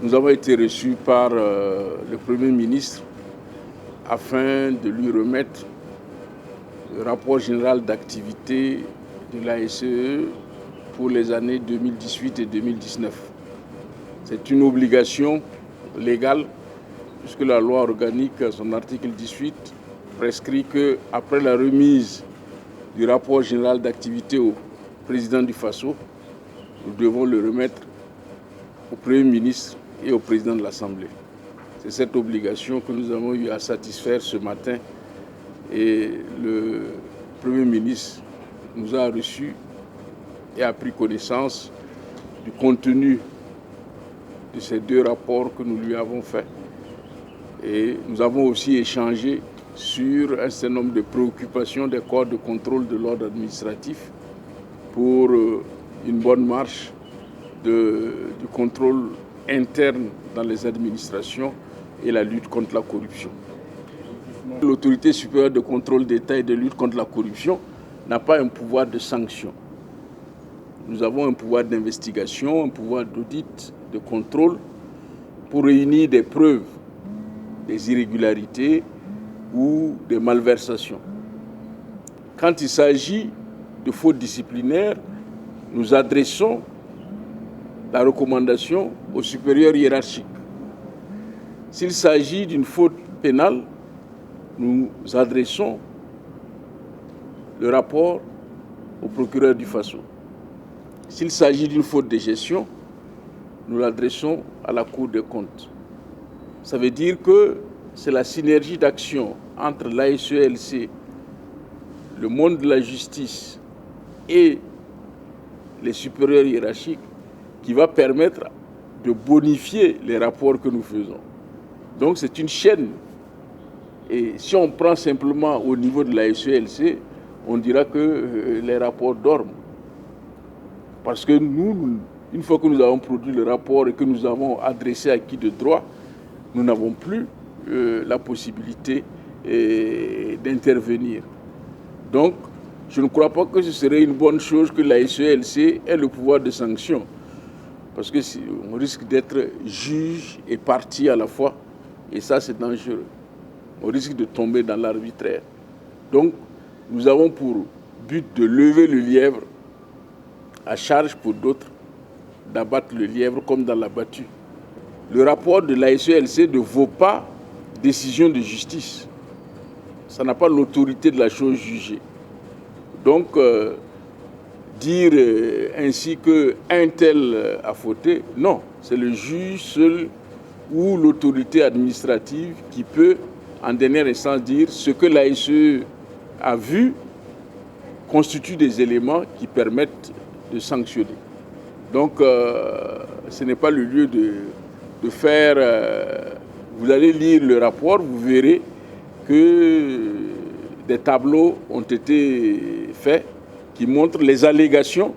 Nous avons été reçus par le Premier ministre afin de lui remettre le rapport général d'activité de l'ASE pour les années 2018 et 2019. C'est une obligation légale puisque la loi organique, son article 18, prescrit qu'après la remise du rapport général d'activité au président du FASO, nous devons le remettre au Premier ministre et au président de l'Assemblée. C'est cette obligation que nous avons eu à satisfaire ce matin et le Premier ministre nous a reçus et a pris connaissance du contenu de ces deux rapports que nous lui avons faits. Et nous avons aussi échangé sur un certain nombre de préoccupations des corps de contrôle de l'ordre administratif pour une bonne marche du contrôle interne dans les administrations et la lutte contre la corruption. L'autorité supérieure de contrôle d'État et de lutte contre la corruption n'a pas un pouvoir de sanction. Nous avons un pouvoir d'investigation, un pouvoir d'audit, de contrôle pour réunir des preuves, des irrégularités ou des malversations. Quand il s'agit de fautes disciplinaires, nous adressons la recommandation au supérieur hiérarchique. S'il s'agit d'une faute pénale, nous adressons le rapport au procureur du FASO. S'il s'agit d'une faute de gestion, nous l'adressons à la Cour des comptes. Ça veut dire que c'est la synergie d'action entre l'ASELC, le monde de la justice et les supérieurs hiérarchiques qui va permettre de bonifier les rapports que nous faisons. Donc c'est une chaîne. Et si on prend simplement au niveau de la SELC, on dira que les rapports dorment. Parce que nous, une fois que nous avons produit le rapport et que nous avons adressé à qui de droit, nous n'avons plus la possibilité d'intervenir. Donc, je ne crois pas que ce serait une bonne chose que la SELC ait le pouvoir de sanction. Parce qu'on risque d'être juge et partie à la fois. Et ça, c'est dangereux. On risque de tomber dans l'arbitraire. Donc, nous avons pour but de lever le lièvre, à charge pour d'autres d'abattre le lièvre comme dans la battue. Le rapport de la SELC ne vaut pas décision de justice. Ça n'a pas l'autorité de la chose jugée. Donc, dire ainsi qu'un tel a fauté, non. C'est le juge seul ou l'autorité administrative qui peut, en dernière instance, dire ce que l'ASE a vu constitue des éléments qui permettent de sanctionner. Donc, ce n'est pas le lieu de faire... vous allez lire le rapport, vous verrez que des tableaux ont été faits qui montrent les allégations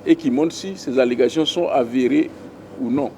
et qui montrent si ces allégations sont avérées ou non.